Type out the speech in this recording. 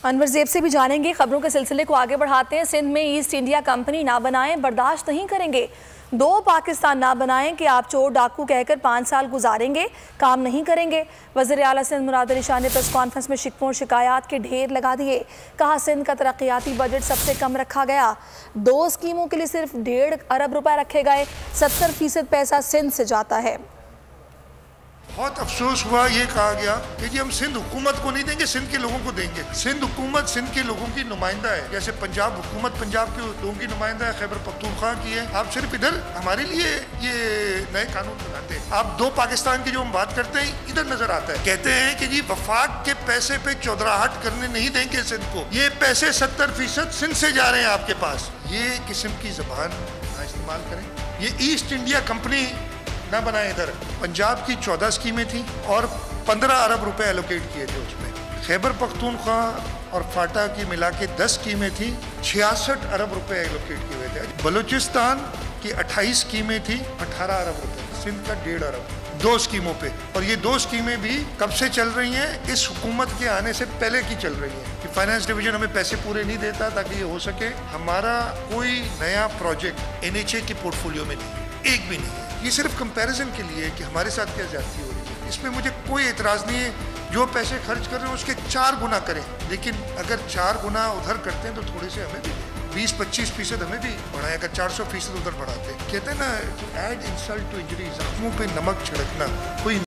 अनवर से भी जानेंगे। खबरों के सिलसिले को आगे बढ़ाते हैं। सिंध में ईस्ट इंडिया कंपनी ना बनाएं, बर्दाश्त नहीं करेंगे। 2 पाकिस्तान ना बनाएं कि आप चोर डाकू कहकर 5 साल गुजारेंगे, काम नहीं करेंगे। वज़ीर आला सिंध मुराद अली शाह ने प्रेस कॉन्फ्रेंस में शिकवों और शिकायत के ढेर लगा दिए। कहा सिंध का तरक्याती बजट सबसे कम रखा गया। 2 स्कीमों के लिए सिर्फ 1.5 अरब रुपए रखे गए। 70% पैसा सिंध से जाता है। बहुत अफसोस हुआ, ये कहा गया कि जी हम सिंध हुकूमत को नहीं देंगे, सिंध के लोगों को देंगे। सिंध हुकूमत सिंध के लोगों की नुमाइंदा है, जैसे पंजाब हुकूमत पंजाब के लोगों की नुमाइंदा है, खैबर पख्तूनख्वा की है। आप सिर्फ इधर हमारे लिए ये नए कानून बनाते हैं। आप 2 पाकिस्तान की जो हम बात करते हैं इधर नजर आता है। कहते हैं कि जी वफाक के पैसे पे चौधराहट करने नहीं देंगे सिंध को, ये पैसे 70% सिंध से जा रहे हैं आपके पास। ये किस्म की जबान ना इस्तेमाल करें। ये ईस्ट इंडिया कंपनी ना बनाए। इधर पंजाब की 14 स्कीमें थी और 15 अरब रुपए एलोकेट किए थे उसमें। खैबर पख्तूनख्वा और फाटा की मिला के 10 स्कीमें थी, 66 अरब रुपए एलोकेट किए हुए थे। बलूचिस्तान की 28 स्कीमें थी, 18 अरब रुपए। सिंध का 1.5 अरब 2 स्कीमों पे। और ये 2 स्कीमें भी कब से चल रही हैं? इस हुकूमत के आने से पहले की चल रही हैं कि फाइनेंस डिवीजन हमें पैसे पूरे नहीं देता ताकि ये हो सके। हमारा कोई नया प्रोजेक्ट NHA की पोर्टफोलियो में नहीं, एक भी नहीं है। ये सिर्फ कंपैरिजन के लिए कि हमारे साथ क्या ज्यादती हो रही है। इसमें मुझे कोई एतराज़ नहीं है। जो पैसे खर्च कर रहे हैं उसके 4 गुना करें, लेकिन अगर 4 गुना उधर करते हैं तो थोड़े से हमें भी 20-25% हमें भी बढ़ाएं। अगर 400% उधर बढ़ाते हैं। कहते हैं ना, to add insult to injury, जख्मों पे नमक छिड़कना कोई